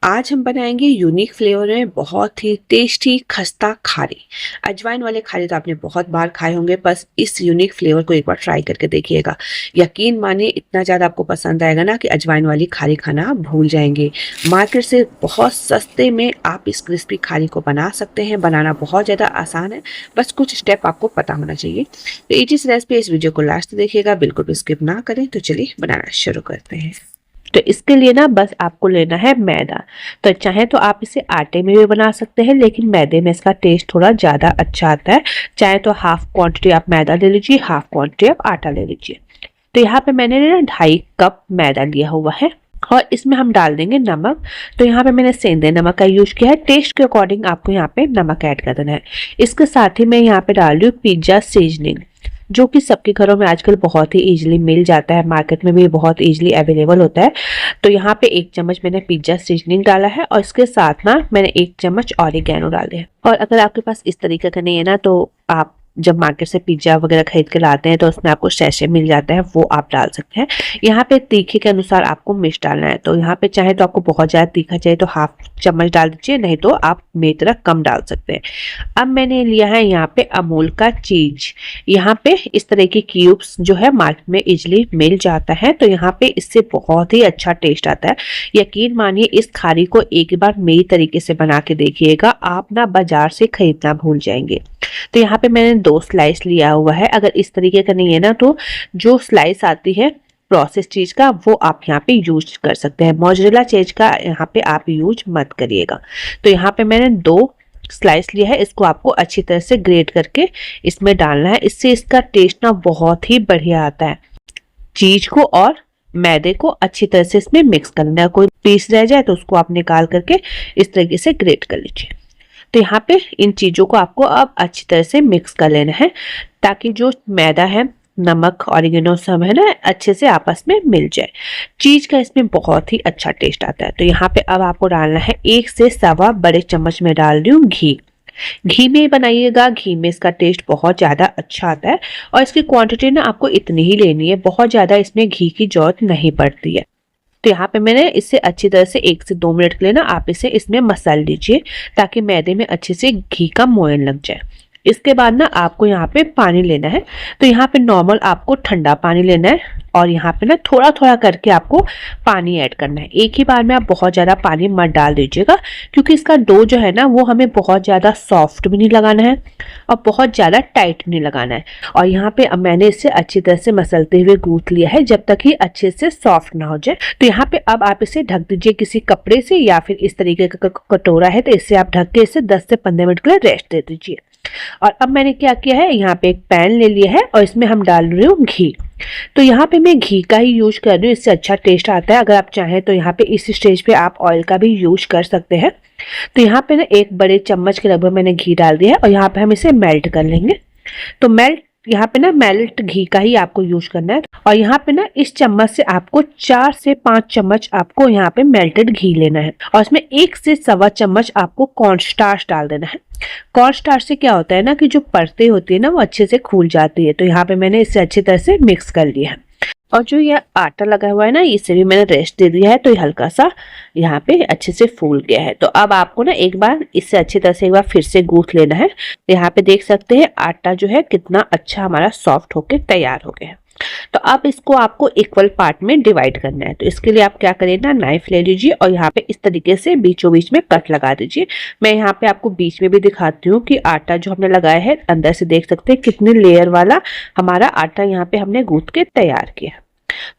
आज हम बनाएंगे यूनिक फ्लेवर में बहुत ही टेस्टी खस्ता खारी। अजवाइन वाले खारे तो आपने बहुत बार खाए होंगे, बस इस यूनिक फ्लेवर को एक बार ट्राई करके देखिएगा। यकीन मानिए इतना ज़्यादा आपको पसंद आएगा ना कि अजवाइन वाली खारी खाना आप भूल जाएंगे। मार्केट से बहुत सस्ते में आप इस क्रिस्पी खारी को बना सकते हैं। बनाना बहुत ज़्यादा आसान है, बस कुछ स्टेप आपको पता होना चाहिए। तो इस रेसिपी इस वीडियो को लास्ट देखिएगा, बिल्कुल भी स्किप ना करें। तो चलिए बनाना शुरू करते हैं। तो इसके लिए ना बस आपको लेना है मैदा। तो चाहे तो आप इसे आटे में भी बना सकते हैं, लेकिन मैदे में इसका टेस्ट थोड़ा ज़्यादा अच्छा आता है। चाहे तो हाफ क्वांटिटी आप मैदा ले लीजिए, हाफ क्वांटिटी आप आटा ले लीजिए। तो यहाँ पे मैंने ना 2.5 कप मैदा लिया हुआ है और इसमें हम डाल देंगे नमक। तो यहाँ पे मैंने सेंधे नमक का यूज किया है। टेस्ट के अकॉर्डिंग आपको यहाँ पे नमक ऐड कर देना है। इसके साथ ही मैं यहाँ पे डाल रही हूँ पिज्जा सीजनिंग, जो कि सबके घरों में आजकल बहुत ही इजीली मिल जाता है, मार्केट में भी बहुत इजीली अवेलेबल होता है। तो यहाँ पे 1 चम्मच मैंने पिज्जा सीजनिंग डाला है और इसके साथ ना मैंने 1 चम्मच ऑरिगेनो डाल दिया है। और अगर आपके पास इस तरीके का नहीं है ना, तो आप जब मार्केट से पिज्जा वगैरह खरीद के लाते हैं तो उसमें आपको सैशे मिल जाता है, वो आप डाल सकते हैं। यहाँ पे तीखे के अनुसार आपको मिर्च डालना है। तो यहाँ पे चाहे तो आपको बहुत ज़्यादा तीखा चाहिए तो हाफ चम्मच डाल दीजिए, नहीं तो आप मेरी तरह कम डाल सकते हैं। अब मैंने लिया है यहाँ पे अमूल का चीज। यहाँ पे इस तरह की क्यूब्स जो है मार्केट में इजिली मिल जाता है, तो यहाँ पे इससे बहुत ही अच्छा टेस्ट आता है। यकीन मानिए इस खारी को एक बार मेरी तरीके से बना के देखिएगा, आप ना बाजार से खरीदना भूल जाएंगे। तो यहाँ पे मैंने 2 स्लाइस लिया हुआ है। अगर इस तरीके का नहीं है ना, तो जो स्लाइस आती है प्रोसेस चीज का, वो आप यहाँ पे यूज कर सकते हैं। मोज़रेला चीज का यहाँ पे आप यूज मत करिएगा। तो यहाँ पे मैंने 2 स्लाइस लिया है। इसको आपको अच्छी तरह से ग्रेट करके इसमें डालना है। इससे इसका टेस्ट ना बहुत ही बढ़िया आता है। चीज को और मैदे को अच्छी तरह से इसमें मिक्स करना है। कोई पीस रह जाए तो उसको आप निकाल करके इस तरीके से ग्रेट कर लीजिए। तो यहाँ पे इन चीजों को आपको अब अच्छी तरह से मिक्स कर लेना है, ताकि जो मैदा है, नमक, ऑरिगेनो सब है ना, अच्छे से आपस में मिल जाए। चीज का इसमें बहुत ही अच्छा टेस्ट आता है। तो यहाँ पे अब आपको डालना है 1 से सवा बड़े चम्मच में डाल रही हूँ घी। घी में बनाइएगा, घी में इसका टेस्ट बहुत ज़्यादा अच्छा आता है। और इसकी क्वांटिटी ना आपको इतनी ही लेनी है, बहुत ज़्यादा इसमें घी की जरूरत नहीं पड़ती है। तो यहाँ पे मैंने इसे अच्छी तरह से 1 से 2 मिनट के लिए ना आप इसे इसमें मसल लीजिए, ताकि मैदे में अच्छे से घी का मोयन लग जाए। इसके बाद ना आपको यहाँ पे पानी लेना है। तो यहाँ पे नॉर्मल आपको ठंडा पानी लेना है और यहाँ पे ना थोड़ा थोड़ा करके आपको पानी ऐड करना है। एक ही बार में आप बहुत ज़्यादा पानी मत डाल दीजिएगा, क्योंकि इसका डो जो है ना, वो हमें बहुत ज़्यादा सॉफ्ट भी नहीं लगाना है और बहुत ज़्यादा टाइट नहीं लगाना है। और यहाँ पे अब मैंने इसे अच्छी तरह से मसलते हुए गूंथ लिया है, जब तक ये अच्छे से सॉफ्ट ना हो जाए। तो यहाँ पे अब आप इसे ढक दीजिए किसी कपड़े से, या फिर इस तरीके का कटोरा है तो इससे आप ढक के इसे 10 से 15 मिनट के लिए रेस्ट दे दीजिए। और अब मैंने क्या किया है, यहाँ पे एक पैन ले लिया है और इसमें हम डाल रही हूँ घी। तो यहाँ पे मैं घी का ही यूज कर रही हूँ, इससे अच्छा टेस्ट आता है। अगर आप चाहें तो यहाँ पे इस स्टेज पे आप ऑयल का भी यूज कर सकते हैं। तो यहाँ पे ना 1 बड़े चम्मच के लगभग मैंने घी डाल दिया है और यहाँ पे हम इसे मेल्ट कर लेंगे। तो यहाँ पे ना मेल्ट घी का ही आपको यूज करना है। और यहाँ पे ना इस चम्मच से आपको 4 से 5 चम्मच आपको यहाँ पे मेल्टेड घी लेना है और इसमें 1 से सवा चम्मच आपको कॉर्नस्टार्च डाल देना है। कॉर्नस्टार्च से क्या होता है ना, कि जो परतें होती है ना, वो अच्छे से फूल जाती है। तो यहाँ पे मैंने इसे अच्छी तरह से मिक्स कर लिया है। और जो ये आटा लगा हुआ है ना, इसे भी मैंने रेस्ट दे दिया है, तो ये हल्का सा यहाँ पे अच्छे से फूल गया है। तो अब आपको ना एक बार इससे अच्छी तरह से एक बार फिर से गूंथ लेना है। यहाँ पे देख सकते हैं आटा जो है कितना अच्छा हमारा सॉफ्ट होके तैयार हो गया है। तो अब इसको आपको इक्वल पार्ट में डिवाइड करना है। तो इसके लिए आप क्या करें ना, नाइफ ले लीजिए और यहाँ पे इस तरीके से बीचों बीच में कट लगा दीजिए। मैं यहाँ पे आपको बीच में भी दिखाती हूँ कि आटा जो हमने लगाया है, अंदर से देख सकते हैं कितने लेयर वाला हमारा आटा यहाँ पे हमने गूंथ के तैयार किया।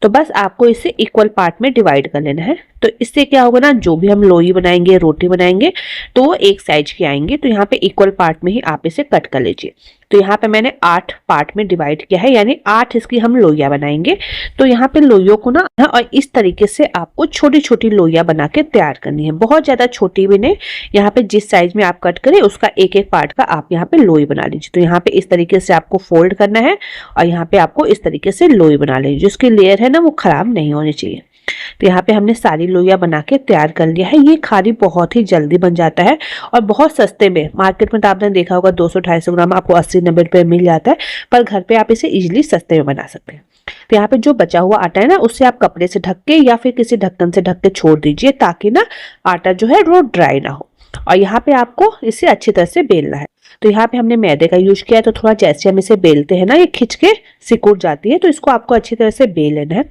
तो बस आपको इसे इक्वल पार्ट में डिवाइड कर लेना है। तो इससे क्या होगा ना, जो भी हम लोई बनाएंगे, रोटी बनाएंगे, तो वो एक साइज के आएंगे। तो यहाँ पे इक्वल पार्ट में ही आप इसे कट कर लीजिए। तो यहाँ पे मैंने 8 पार्ट में डिवाइड किया है, यानी 8 इसकी हम लोइयां बनाएंगे। तो यहाँ पे लोइयों को ना, और इस तरीके से आपको छोटी छोटी लोइयां बना के तैयार करनी है, बहुत ज्यादा छोटी भी नहीं। यहाँ पे जिस साइज में आप कट करें उसका एक एक पार्ट का आप यहाँ पे लोई बना लीजिए। तो यहाँ पे इस तरीके से आपको फोल्ड करना है और यहाँ पे आपको इस तरीके से लोई बना लीजिए। जिसकी लेयर है ना, वो खराब नहीं होनी चाहिए। तो यहाँ पे हमने सारी लोइयां बना के तैयार कर लिया है। ये खारी बहुत ही जल्दी बन जाता है और बहुत सस्ते में, मार्केट में तो आपने देखा होगा 200-250 ग्राम आपको 80-90 रुपए मिल जाता है, पर घर पे आप इसे इजीली सस्ते में बना सकते हैं। तो यहाँ पे जो बचा हुआ आटा है ना, उससे आप कपड़े से ढक के या फिर किसी ढक्कन से ढक के छोड़ दीजिए, ताकि ना आटा जो है वो ड्राई ना हो। और यहाँ पे आपको इसे अच्छी तरह से बेलना है। तो यहाँ पे हमने मैदे का यूज किया है, तो थोड़ा जैसे हम इसे बेलते हैं ना, ये खिंच के सिकुड़ जाती है, तो इसको आपको अच्छी तरह से बेल लेना है।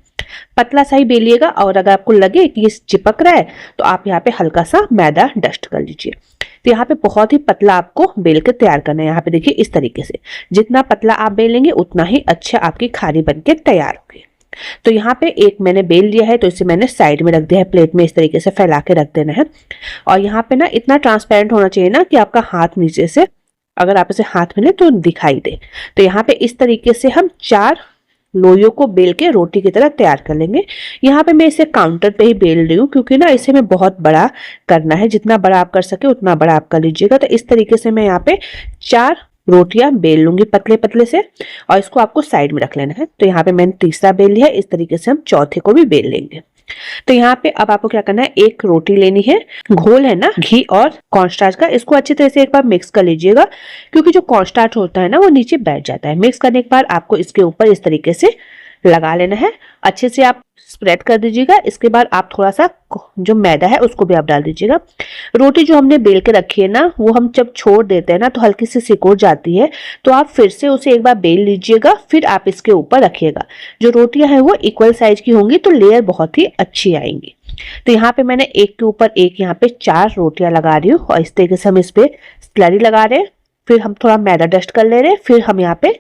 पतला सा ही बेलिएगा, और अगर आपको लगे कि ये चिपक रहा है तो आप यहाँ पे हल्का सा मैदा डस्ट कर लीजिए। तो यहाँ पे बहुत ही पतला आपको बेल के तैयार करना है। यहाँ पे देखिए इस तरीके से, जितना पतला आप बेलेंगे उतना ही अच्छा आपकी खारी बन के तैयार होगी। तो यहाँ पे एक मैंने बेल लिया है, तो इसे मैंने साइड में रख दिया है, प्लेट में इस तरीके से फैला के रख देना है। और यहाँ पे ना इतना ट्रांसपेरेंट होना चाहिए ना कि आपका हाथ नीचे से, अगर आप इसे हाथ में लें तो दिखाई दे। तो यहाँ पे इस तरीके से हम 4 लोइयों को बेल के रोटी की तरह तैयार कर लेंगे। यहाँ पे मैं इसे काउंटर पे ही बेल रही हूँ, क्योंकि ना इसे मैं बहुत बड़ा करना है, जितना बड़ा आप कर सके उतना बड़ा आप कर लीजिएगा। तो इस तरीके से मैं यहाँ पे 4 रोटियां बेल लूंगी पतले पतले से, और इसको आपको साइड में रख लेना है। तो यहाँ पे मैंने तीसरा बेल लिया है, इस तरीके से हम चौथे को भी बेल लेंगे। तो यहाँ पे अब आपको क्या करना है, एक रोटी लेनी है, घोल है ना घी और कॉर्नस्टार्च का, इसको अच्छी तरह से एक बार मिक्स कर लीजिएगा, क्योंकि जो कॉर्नस्टार्च होता है ना वो नीचे बैठ जाता है। मिक्स करने के बाद आपको इसके ऊपर इस तरीके से लगा लेना है, अच्छे से आप स्प्रेड कर दीजिएगा। इसके बाद आप थोड़ा सा जो मैदा है उसको भी आप डाल दीजिएगा। रोटी जो हमने बेल के रखी है ना, वो हम जब छोड़ देते हैं ना तो हल्की सी सिकुड़ जाती है, तो आप फिर से उसे एक बार बेल लीजिएगा, फिर आप इसके ऊपर रखिएगा। जो रोटियां हैं वो इक्वल साइज की होंगी, तो लेयर बहुत ही अच्छी आएंगी। तो यहाँ पे मैंने एक के ऊपर एक यहाँ पे 4 रोटियां लगा रही हूँ, और इस तरीके से हम इस पे स्लरी लगा रहे हैं, फिर हम थोड़ा मैदा डस्ट कर ले रहे हैं, फिर हम यहाँ पे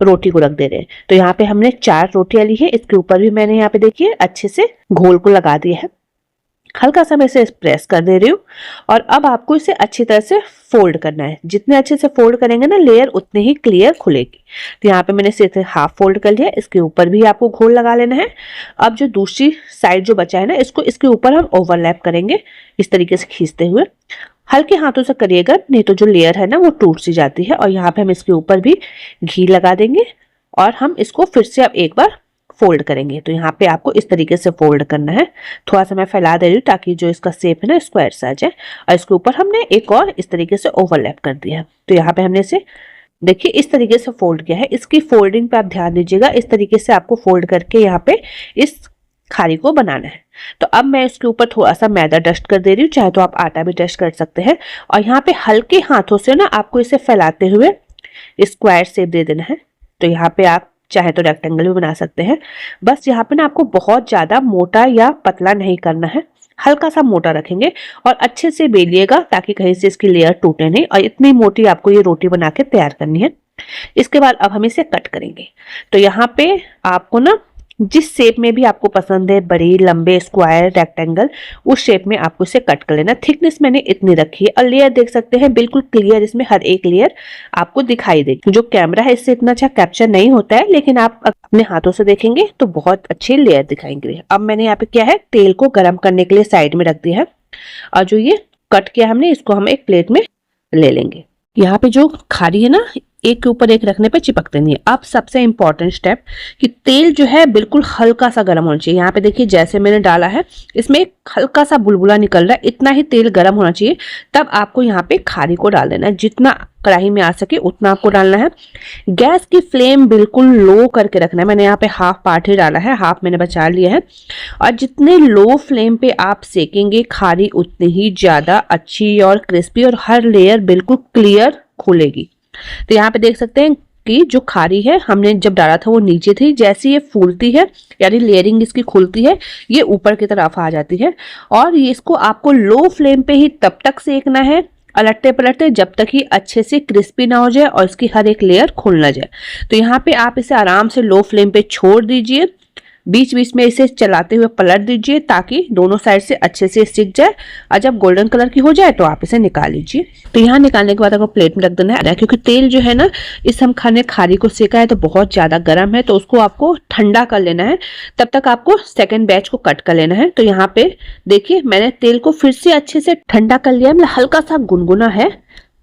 रोटी को रख दे रहे हैं। तो यहाँ पे हमने 4 रोटियां ली है, इसके ऊपर भी मैंने यहाँ पे देखिए अच्छे से घोल को लगा दिया है। हल्का सा मैं इसे प्रेस कर दे रही हूँ, और अब आपको इसे अच्छी तरह से फोल्ड करना है। जितने अच्छे से फोल्ड करेंगे ना, लेयर उतनी ही क्लियर खुलेगी। तो यहाँ पे मैंने इसे हाफ फोल्ड कर लिया, इसके ऊपर भी आपको घोल लगा लेना है। अब जो दूसरी साइड जो बचा है ना, इसको इसके ऊपर हम ओवरलैप करेंगे, इस तरीके से खींचते हुए। हल्के हाथों से करिएगा, नहीं तो जो लेयर है ना वो टूट सी जाती है। और यहाँ पे हम इसके ऊपर भी घी लगा देंगे, और हम इसको फिर से अब एक बार फोल्ड करेंगे। तो यहाँ पे आपको इस तरीके से फोल्ड करना है। थोड़ा सा मैं फैला दे रही हूँ ताकि जो इसका शेप है ना स्क्वायर सा आ जाए। और इसके ऊपर हमने एक और इस तरीके से ओवरलैप कर दिया है। तो यहाँ पे हमने इसे देखिए इस तरीके से फोल्ड किया है। इसकी फोल्डिंग पे आप ध्यान दीजिएगा, इस तरीके से आपको फोल्ड करके यहाँ पे इस खारी को बनाना है। तो अब मैं इसके ऊपर थोड़ा सा मैदा डस्ट कर दे रही हूँ, चाहे तो आप आटा भी डस्ट कर सकते हैं। और यहाँ पे हल्के हाथों से ना आपको इसे फैलाते हुए स्क्वायर शेप दे देना है। तो यहाँ पे आप चाहे तो रेक्टेंगल भी बना सकते हैं। बस यहाँ पे ना आपको बहुत ज्यादा मोटा या पतला नहीं करना है, हल्का सा मोटा रखेंगे, और अच्छे से बेलिएगा ताकि कहीं से इसकी लेयर टूटे नहीं। और इतनी मोटी आपको ये रोटी बना के तैयार करनी है। इसके बाद अब हम इसे कट करेंगे। तो यहाँ पे आपको ना जिस शेप में भी आपको पसंद है, बड़ी, लंबे, स्क्वायर, रेक्टेंगल, उस शेप में आपको इसे कट कर लेना। थिकनेस मैंने इतनी रखी है, और लेयर देख सकते हैं बिल्कुल क्लियर, इसमें हर एक लेयर आपको दिखाई देगी। जो कैमरा है इससे इतना अच्छा कैप्चर नहीं होता है, लेकिन आप अपने हाथों से देखेंगे तो बहुत अच्छी लेयर दिखाएंगे। अब मैंने यहाँ पे क्या है, तेल को गर्म करने के लिए साइड में रख दिया है, और जो ये कट किया हमने इसको हम एक प्लेट में ले लेंगे। यहाँ पे जो खारी है ना, एक के ऊपर एक रखने पे चिपकते नहीं है। अब सबसे इंपॉर्टेंट स्टेप कि तेल जो है बिल्कुल हल्का सा गर्म होना चाहिए। यहाँ पे देखिए जैसे मैंने डाला है, इसमें एक हल्का सा बुलबुला निकल रहा है, इतना ही तेल गर्म होना चाहिए। तब आपको यहाँ पे खारी को डाल देना है, जितना कढ़ाई में आ सके उतना आपको डालना है। गैस की फ्लेम बिल्कुल लो करके रखना है। मैंने यहाँ पे हाफ पार्ट ही डाला है, हाफ मैंने बचा लिया है। और जितने लो फ्लेम पे आप सेकेंगे खारी, उतनी ही ज्यादा अच्छी और क्रिस्पी और हर लेयर बिल्कुल क्लियर खुलेगी। तो यहाँ पे देख सकते हैं कि जो खारी है हमने जब डाला था वो नीचे थी, जैसे ये फूलती है यानी लेयरिंग इसकी खुलती है, ये ऊपर की तरफ आ जाती है। और ये इसको आपको लो फ्लेम पे ही तब तक सेकना है, अलटते पलटते, जब तक ये अच्छे से क्रिस्पी ना हो जाए और इसकी हर एक लेयर खुल ना जाए। तो यहाँ पे आप इसे आराम से लो फ्लेम पे छोड़ दीजिए, बीच बीच में इसे चलाते हुए पलट दीजिए ताकि दोनों साइड से अच्छे से सिक जाए। और जब गोल्डन कलर की हो जाए तो आप इसे निकाल लीजिए। तो यहाँ निकालने के बाद आपको प्लेट में रख देना है, क्योंकि तेल जो है ना, इस हम खाने खारी को सेका है तो बहुत ज्यादा गर्म है, तो उसको आपको ठंडा कर लेना है। तब तक आपको सेकेंड बैच को कट कर लेना है। तो यहाँ पे देखिए मैंने तेल को फिर से अच्छे से ठंडा कर लिया, मतलब हल्का सा गुनगुना है,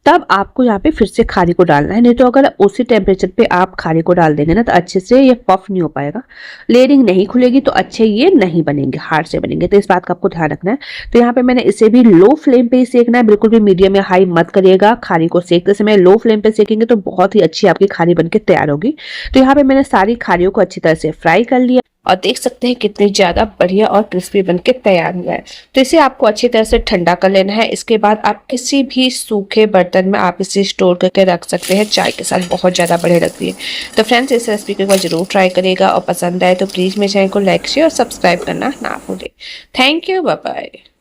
तब आपको यहाँ पे फिर से खारी को डालना है, नहीं तो अगर उसी टेम्परेचर पे आप खारी को डाल देंगे ना तो अच्छे से ये पफ नहीं हो पाएगा, लेयरिंग नहीं खुलेगी, तो अच्छे ये नहीं बनेंगे, हार्ड से बनेंगे। तो इस बात का आपको ध्यान रखना है। तो यहाँ पे मैंने इसे भी लो फ्लेम पे ही सेकना है, बिल्कुल भी मीडियम या हाई मत करिएगा। खारी को सेकते समय लो फ्लेम पे सेकेंगे तो बहुत ही अच्छी आपकी खारी बनके तैयार होगी। तो यहाँ पे मैंने सारी खारियों को अच्छी तरह से फ्राई कर लिया और देख सकते हैं कितनी ज्यादा बढ़िया और क्रिस्पी बनके तैयार हुआ है। तो इसे आपको अच्छी तरह से ठंडा कर लेना है। इसके बाद आप किसी भी सूखे बर्तन में आप इसे स्टोर करके रख सकते हैं, चाय के साथ बहुत ज्यादा बढ़िया लगती है। तो फ्रेंड्स, इस रेसिपी को एक बार जरूर ट्राई करिएगा और पसंद आए तो प्लीज मेरे चैनल को लाइक शेयर और सब्सक्राइब करना ना भूलें। Thank you, bye bye.